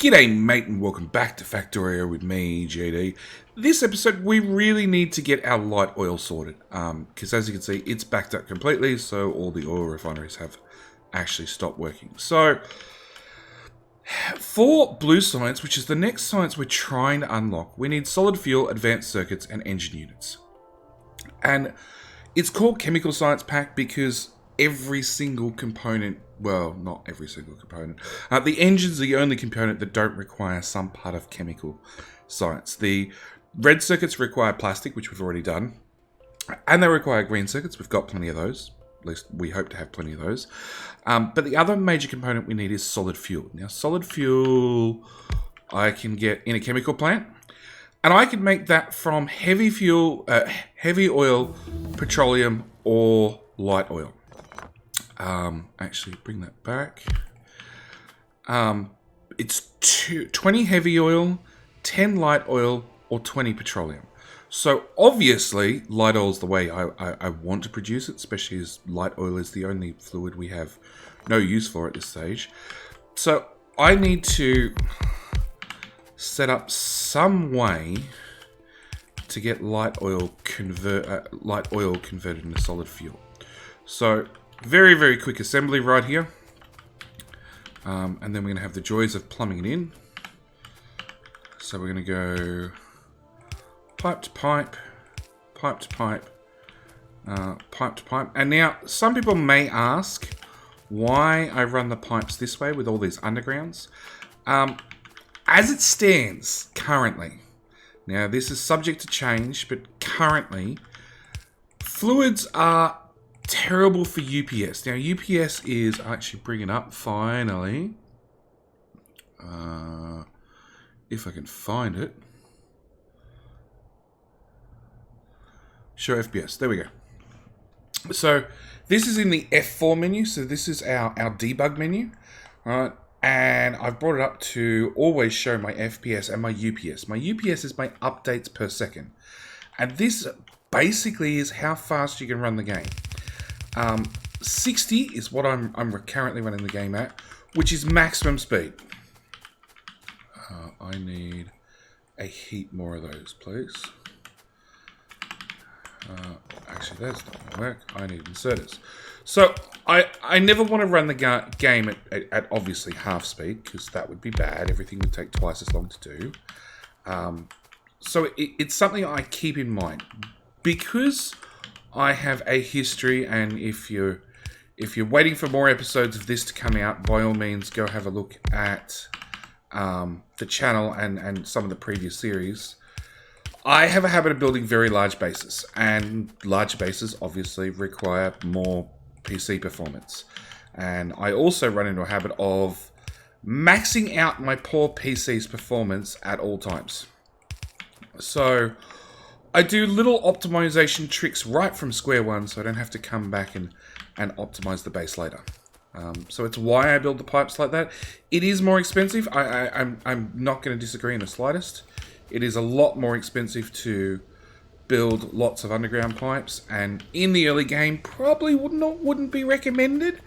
G'day mate and welcome back to Factorio with me, JD. This episode we really need to get our light oil sorted because as you can see it's backed up completely, so all the oil refineries have actually stopped working. So for blue science, which is the next science we're trying to unlock, we need solid fuel, advanced circuits and engine units. And it's called chemical science pack because every single component, well, not every single component, the engine's the only component that don't require some part of chemical science. The red circuits require plastic, which we've already done, and they require green circuits. We've got plenty of those. At least we hope to have plenty of those. But the other major component we need is solid fuel. Now, solid fuel I can get in a chemical plant, and I can make that from heavy fuel, heavy oil, petroleum, or light oil. Actually, bring that back. It's 20 heavy oil, 10 light oil, or 20 petroleum. So obviously, light oil is the way I want to produce it, especially as light oil is the only fluid we have no use for at this stage. So I need to set up some way to get light oil converted into solid fuel. So very, very quick assembly right here. And then we're going to have the joys of plumbing it in. So we're going to go pipe to pipe, pipe to pipe, pipe to pipe. And now, some people may ask why I run the pipes this way with all these undergrounds. As it stands currently, now this is subject to change, but currently, fluids are terrible for UPS. Now, UPS is actually bringing up finally. If I can find it. Show FPS. There we go. So this is in the F4 menu. So this is our debug menu. All right. And I've brought it up to always show my FPS and my UPS. My UPS is my updates per second. And this basically is how fast you can run the game. 60 is what I'm currently running the game at, which is maximum speed. I need a heap more of those, please. Actually, that's not going to work. I need inserters. So I never want to run the game at obviously half speed, because that would be bad. Everything would take twice as long to do. So it's something I keep in mind. Because I have a history, and if you're waiting for more episodes of this to come out, by all means go have a look at the channel and some of the previous series. I have a habit of building very large bases, and large bases obviously require more PC performance. And I also run into a habit of maxing out my poor PC's performance at all times. So I do little optimization tricks right from square one, so I don't have to come back and optimize the base later. So it's why I build the pipes like that. It is more expensive. I'm not going to disagree in the slightest. It is a lot more expensive to build lots of underground pipes, and in the early game probably wouldn't be recommended.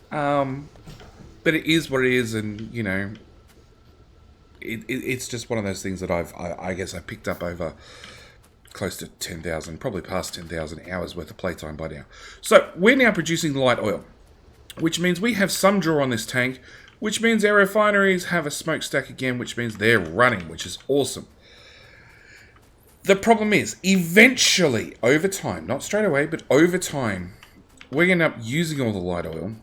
But it is what it is, and you know, it's just one of those things that I guess I picked up over close to 10,000, probably past 10,000 hours worth of playtime by now. So we're now producing light oil, which means we have some draw on this tank, which means our refineries have a smokestack again, which means they're running, which is awesome. The problem is, eventually, over time, not straight away, but over time, we're going to end up using all the light oil.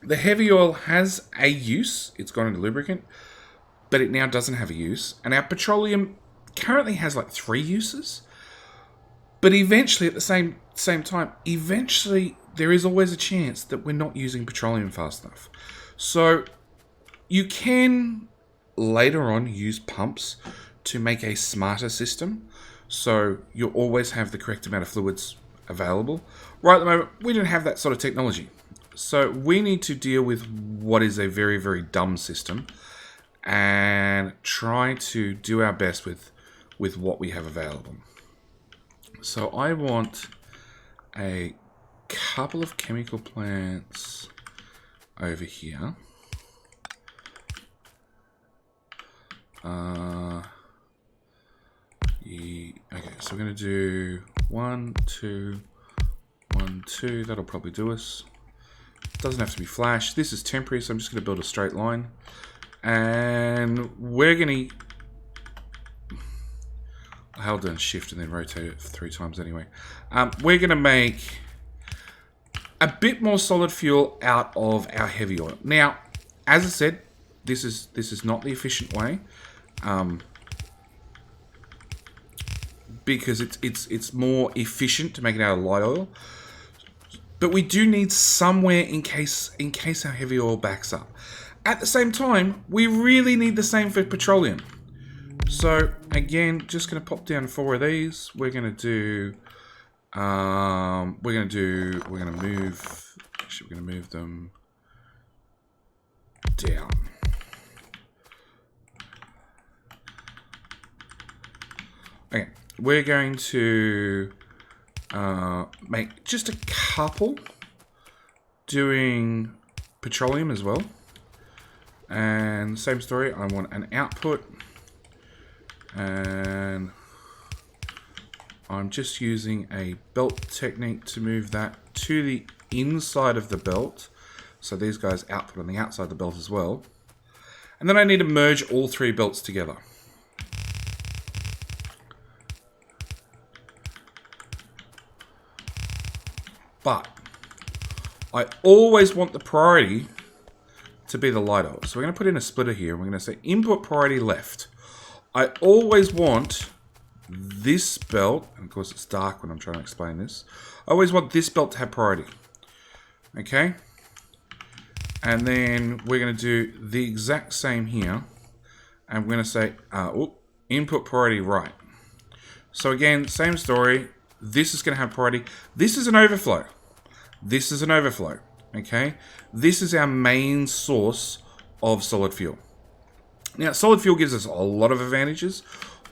The heavy oil has a use. It's gone into lubricant, but it now doesn't have a use. And our petroleum currently has like 3 uses. But eventually, at the same time, eventually, there is always a chance that we're not using petroleum fast enough. So you can later on use pumps to make a smarter system, so you'll always have the correct amount of fluids available. Right at the moment, we don't have that sort of technology. So we need to deal with what is a very, very dumb system and try to do our best with what we have available. So I want a couple of chemical plants over here. Okay, so we're going to do 1, 2, 1, 2. That'll probably do us. Doesn't have to be flash. This is temporary, so I'm just going to build a straight line. And we're going to... I held down shift and then rotate it 3 times anyway. We're going to make a bit more solid fuel out of our heavy oil. Now, as I said, this is not the efficient way. Because it's more efficient to make it out of light oil. But we do need somewhere in case our heavy oil backs up. At the same time, we really need the same for petroleum. So again, just going to pop down 4 of these. We're going to move them down. Okay, we're going to make just a couple doing petroleum as well. And same story, I want an output. And I'm just using a belt technique to move that to the inside of the belt. So these guys output on the outside of the belt as well. And then I need to merge all 3 belts together. But I always want the priority to be the light oil. So we're going to put in a splitter here. We're going to say input priority left. I always want this belt, and of course it's dark when I'm trying to explain this. I always want this belt to have priority. Okay? And then we're going to do the exact same here. And we're going to say input priority right. So again, same story. This is going to have priority. This is an overflow. This is an overflow. Okay? This is our main source of solid fuel. Now, solid fuel gives us a lot of advantages.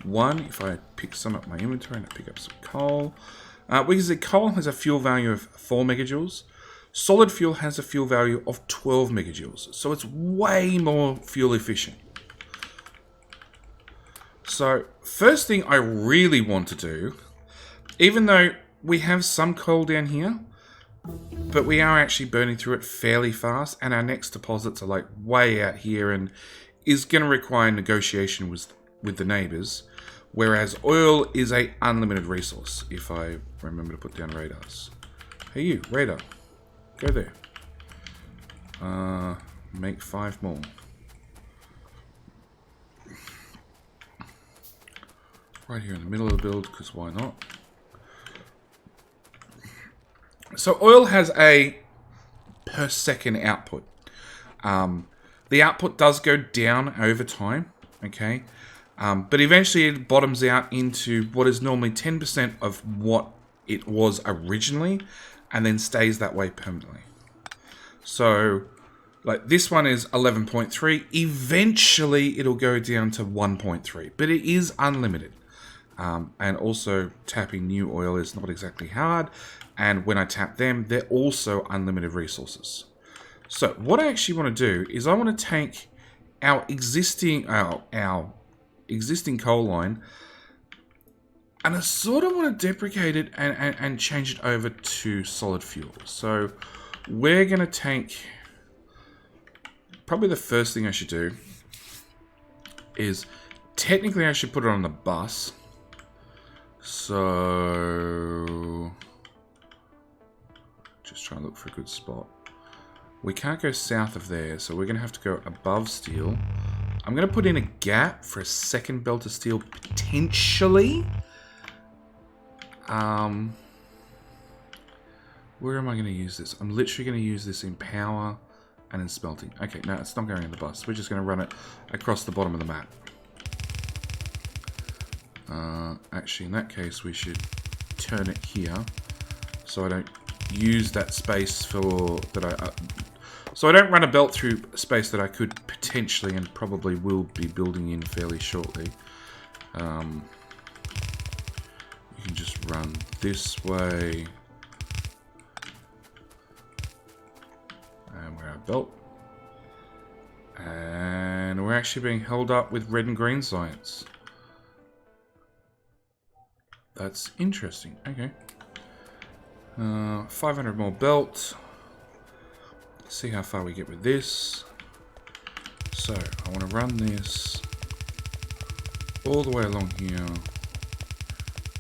One, if I pick some up my inventory and I pick up some coal. Because the coal has a fuel value of 4 megajoules. Solid fuel has a fuel value of 12 megajoules. So it's way more fuel efficient. So, first thing I really want to do, even though we have some coal down here, but we are actually burning through it fairly fast, and our next deposits are like way out here and is going to require negotiation with the neighbors, whereas oil is a unlimited resource. If I remember to put down radars. Hey you, radar, go there. Make 5 more. Right here in the middle of the build, because why not? So oil has a per second output. The output does go down over time, okay? But eventually it bottoms out into what is normally 10% of what it was originally, and then stays that way permanently. So, like this one is 11.3. Eventually it'll go down to 1.3, but it is unlimited. And also tapping new oil is not exactly hard. And when I tap them, they're also unlimited resources. So what I actually want to do is I want to take our existing coal line, and I sort of want to deprecate it and change it over to solid fuel. So we're going to take, probably the first thing I should do is, technically I should put it on the bus. So just trying to look for a good spot. We can't go south of there, so we're going to have to go above steel. I'm going to put in a gap for a second belt of steel, potentially. Where am I going to use this? I'm literally going to use this in power and in smelting. Okay, no, it's not going in the bus. We're just going to run it across the bottom of the map. Actually, in that case, we should turn it here, so I don't use that space for that so I don't run a belt through space that I could potentially and probably will be building in fairly shortly. You can just run this way, and we're our belt, and we're we're actually being held up with red and green science. That's interesting. Okay. 500 more belt. See how far we get with this. So, I want to run this all the way along here.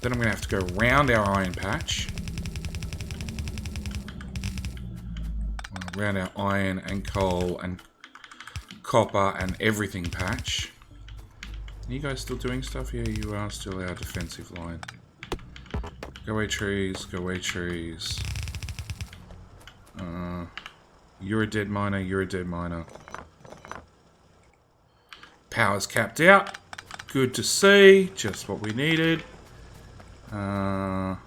Then I'm going to have to go around our iron patch. Around our iron and coal and copper and everything patch. Are you guys still doing stuff? Yeah, you are still our defensive line. Go away trees, go away trees. You're a dead miner, you're a dead miner. Power's capped out. Good to see, just what we needed. I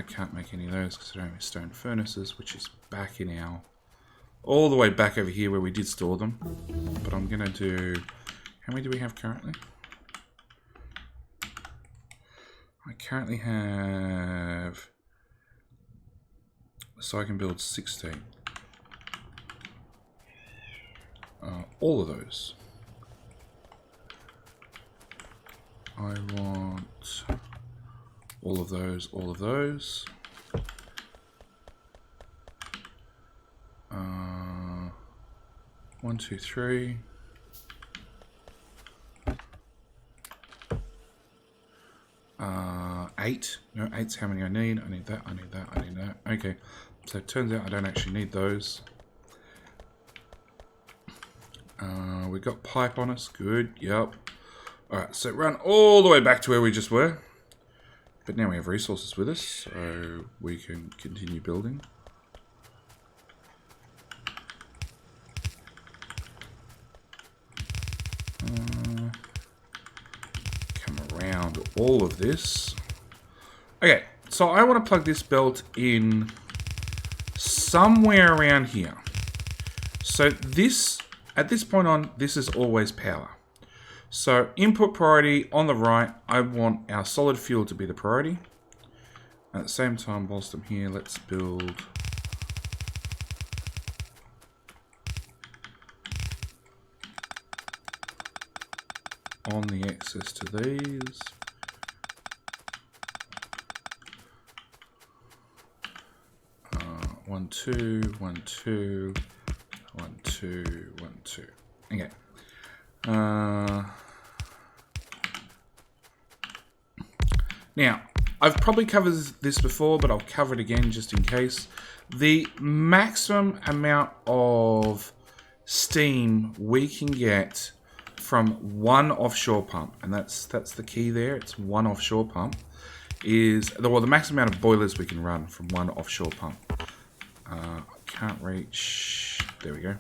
can't make any of those because I don't have stone furnaces, which is back in our... all the way back over here where we did store them. But I'm going to do... how many do we have currently? I currently have... so I can build 16. All of those. I want... all of those, all of those. 1, 2, 3. Eight. No, 8's how many I need. I need that, I need that, I need that. Okay. So it turns out I don't actually need those. We got pipe on us. Good. Yep. Alright, so run all the way back to where we just were. But now we have resources with us, so we can continue building. Come around all of this. Okay, so I want to plug this belt in somewhere around here. So this, at this point on, this is always power. So input priority on the right, I want our solid fuel to be the priority. At the same time, whilst I'm here, let's build on the access to these. One, two, 1, 2, 1, 2, 1, 2. Okay. Now, I've probably covered this before, but I'll cover it again just in case. The maximum amount of steam we can get from one offshore pump, and that's the key there, it's one offshore pump, is, well, the maximum amount of boilers we can run from one offshore pump. I can't reach, there we go.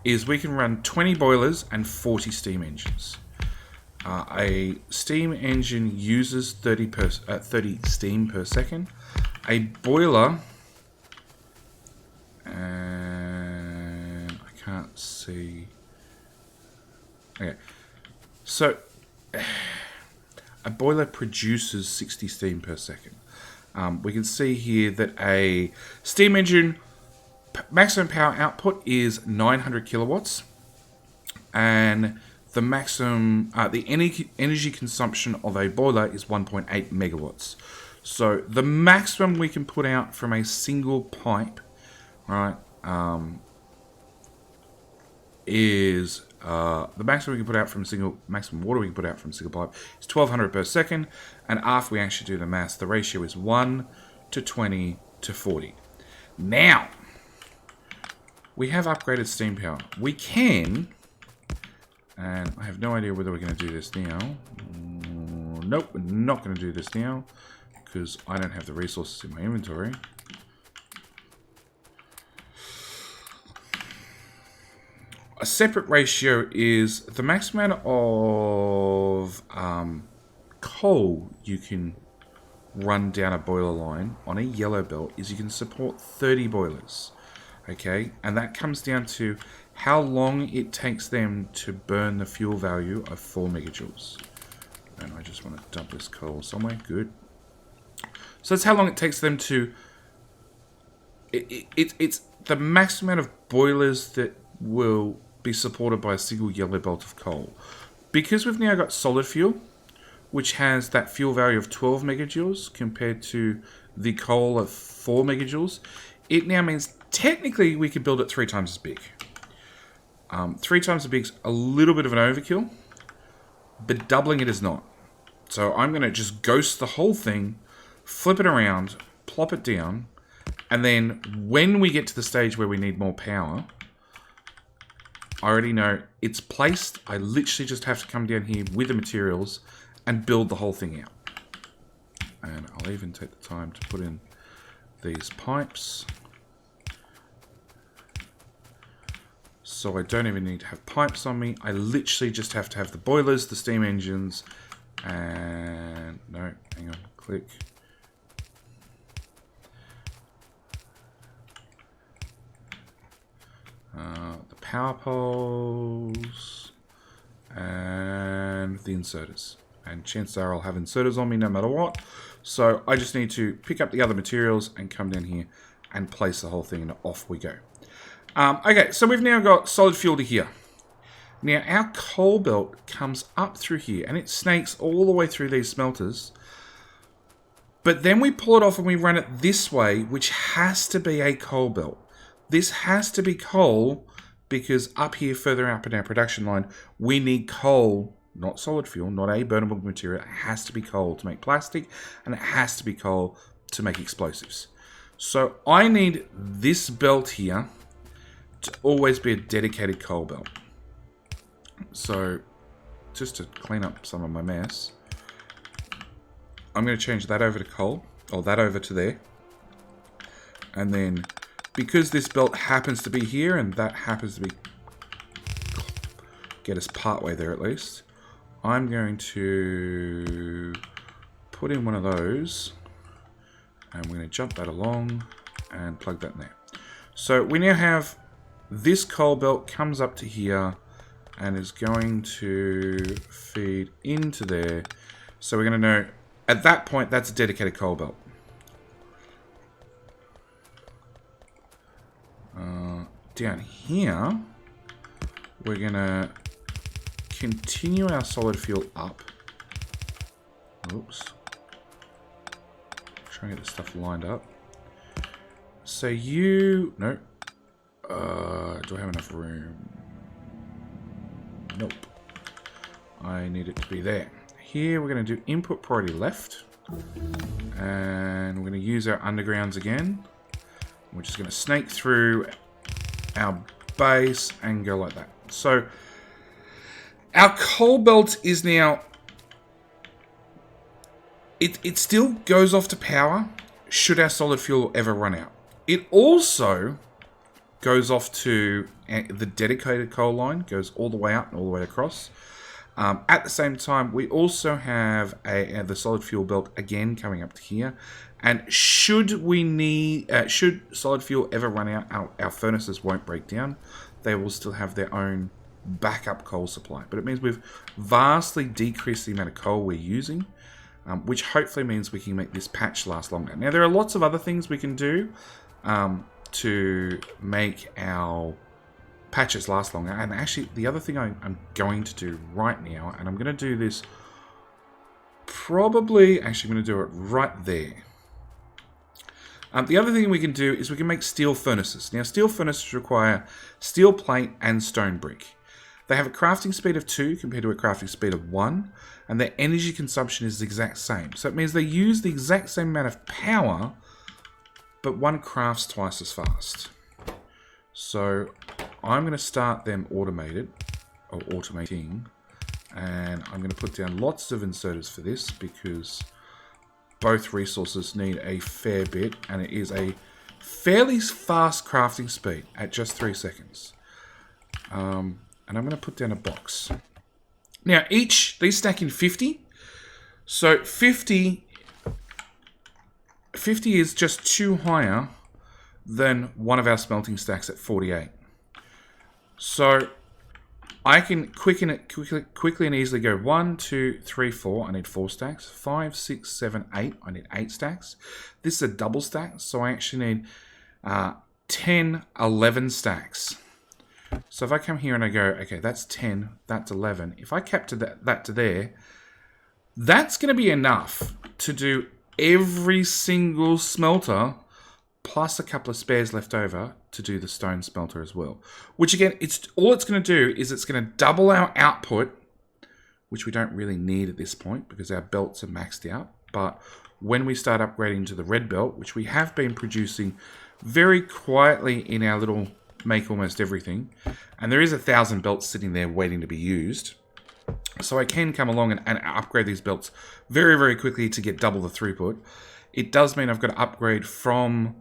Is we can run 20 boilers and 40 steam engines. A steam engine uses 30 steam per second. A boiler, and I can't see. Okay, so a boiler produces 60 steam per second. We can see here that a steam engine maximum power output is 900 kilowatts, and the maximum, the energy consumption of a boiler is 1.8 megawatts. So the maximum we can put out from a single pipe, right, is the maximum we can put out from a single, maximum water we can put out from a single pipe is 1200 per second. And after we actually do the maths, the ratio is 1 to 20 to 40. Now, we have upgraded steam power. We can, and I have no idea whether we're going to do this now. Nope, we're not going to do this now because I don't have the resources in my inventory. A separate ratio is the maximum amount of coal you can run down a boiler line on a yellow belt is you can support 30 boilers. Okay, and that comes down to how long it takes them to burn the fuel value of 4 megajoules. And I just want to dump this coal somewhere. Good. So that's how long it takes them to... It's the maximum amount of boilers that will be supported by a single yellow belt of coal. Because we've now got solid fuel, which has that fuel value of 12 megajoules compared to the coal of 4 megajoules, it now means technically we could build it 3 times as big. 3 times as big is a little bit of an overkill, but doubling it is not. So I'm going to just ghost the whole thing, flip it around, plop it down, and then when we get to the stage where we need more power, I already know it's placed. I literally just have to come down here with the materials and build the whole thing out. And I'll even take the time to put in these pipes. So I don't even need to have pipes on me. I literally just have to have the boilers, the steam engines, and no, hang on, click. The power poles and the inserters. And chances are I'll have inserters on me no matter what. So I just need to pick up the other materials and come down here and place the whole thing, and off we go. Okay, so we've now got solid fuel to here. Now our coal belt comes up through here and it snakes all the way through these smelters. But then we pull it off and we run it this way, which has to be a coal belt. This has to be coal because up here further up in our production line, we need coal, not solid fuel, not a burnable material. It has to be coal to make plastic, and it has to be coal to make explosives. So I need this belt here to always be a dedicated coal belt. So just to clean up some of my mess, I'm going to change that over to coal, or that over to there. And then because this belt happens to be here and that happens to be get us part way there at least, I'm going to put in one of those and we're going to jump that along and plug that in there. So we now have this coal belt comes up to here and is going to feed into there. So we're going to know at that point that's a dedicated coal belt. Down here, we're going to continue our solid fuel up. Oops. Try and get this stuff lined up. So you... No. Do I have enough room? Nope. I need it to be there. Here we're going to do input priority left. And we're going to use our undergrounds again. We're just going to snake through our base and go like that. So our coal belt is now... It still goes off to power should our solid fuel ever run out. It also goes off to the dedicated coal line, goes all the way up and all the way across. At the same time, we also have the solid fuel belt again coming up to here. And should solid fuel ever run out, our furnaces won't break down. They will still have their own backup coal supply. But it means we've vastly decreased the amount of coal we're using, which hopefully means we can make this patch last longer. Now, there are lots of other things we can do to make our patches last longer. And actually, the other thing I'm going to do right now, and I'm going to do this probably... Actually, I'm going to do it right there. The other thing we can do is we can make steel furnaces. Now, steel furnaces require steel plate and stone brick. They have a crafting speed of 2 compared to a crafting speed of 1, and their energy consumption is the exact same. So it means they use the exact same amount of power, but one crafts twice as fast. So I'm going to start them automating, and I'm going to put down lots of inserters for this because both resources need a fair bit, and it is a fairly fast crafting speed at just 3 seconds. And I'm going to put down a box. Now, these stack in 50. So 50 is just 2 higher than one of our smelting stacks at 48. So I can quickly and easily go 1, 2, 3, 4. I need 4 stacks. 5, 6, 7, 8. I need 8 stacks. This is a double stack, so I actually need 10, 11 stacks. So if I come here and I go, okay, that's 10, that's 11. If I capture that to there, that's going to be enough to do every single smelter plus a couple of spares left over to do the stone smelter as well. Which again, all it's going to do is it's going to double our output, which we don't really need at this point because our belts are maxed out. But when we start upgrading to the red belt, which we have been producing very quietly in our little make almost everything, and there is 1,000 belts sitting there waiting to be used, so I can come along and upgrade these belts very, very quickly to get double the throughput. It does mean I've got to upgrade from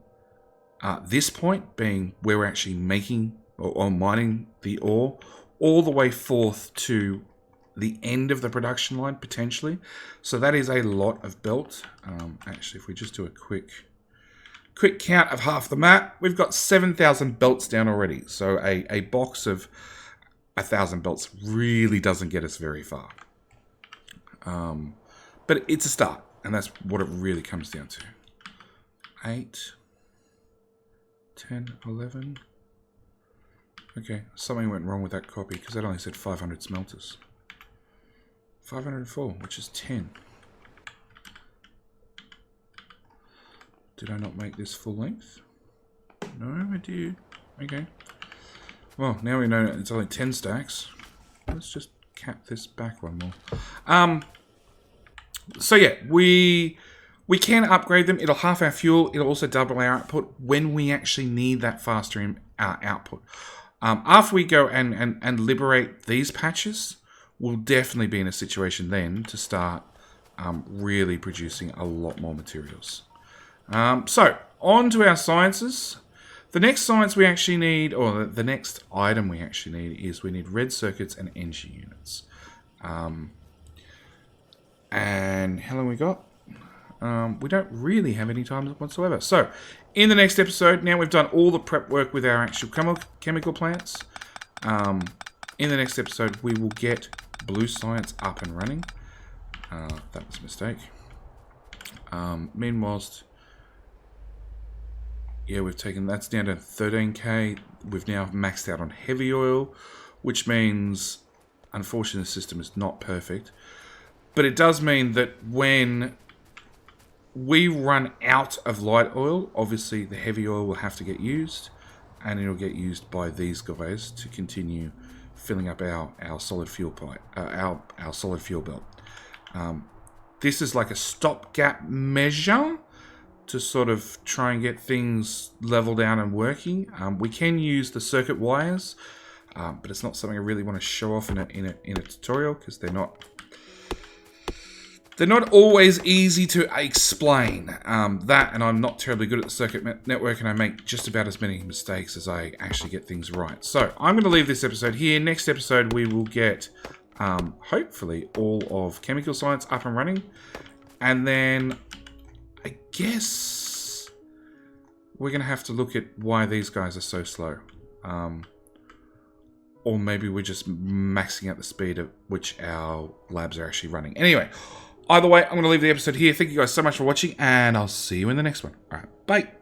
this point, being where we're actually making or mining the ore, all the way forth to the end of the production line, potentially. So that is a lot of belt. Actually, if we just do a quick count of half the map, we've got 7,000 belts down already. So a box of 1,000 belts really doesn't get us very far. But it's a start, and that's what it really comes down to. 8, 10, 11. Okay, something went wrong with that copy because that only said 500 smelters. 504, which is 10. Did I not make this full length? No, I did. Okay. Well, now we know it's only 10 stacks. Let's just cap this back one more. So yeah, we can upgrade them. It'll half our fuel. It'll also double our output when we actually need that faster output. After we go and liberate these patches, we'll definitely be in a situation then to start really producing a lot more materials. So, on to our sciences. The next science we actually need, or the next item we actually need, is we need red circuits and energy units. And how long we got? We don't really have any time whatsoever. So, in the next episode, now we've done all the prep work with our actual chemical plants. In the next episode, we will get blue science up and running. That was a mistake. Meanwhile, yeah, we've taken, that's down to 13k. We've now maxed out on heavy oil, which means, unfortunately, the system is not perfect. But it does mean that when we run out of light oil, obviously the heavy oil will have to get used, and it'll get used by these guys to continue filling up our solid fuel pipe, our solid fuel belt. This is like a stopgap measure to sort of try and get things leveled down and working. We can use the circuit wires, but it's not something I really want to show off in a tutorial because they're not always easy to explain. That, and I'm not terribly good at the circuit network, and I make just about as many mistakes as I actually get things right. So I'm going to leave this episode here. Next episode we will get hopefully all of chemical science up and running, and then I guess we're going to have to look at why these guys are so slow. Or maybe we're just maxing out the speed at which our labs are actually running. Anyway, either way, I'm going to leave the episode here. Thank you guys so much for watching, and I'll see you in the next one. All right, bye.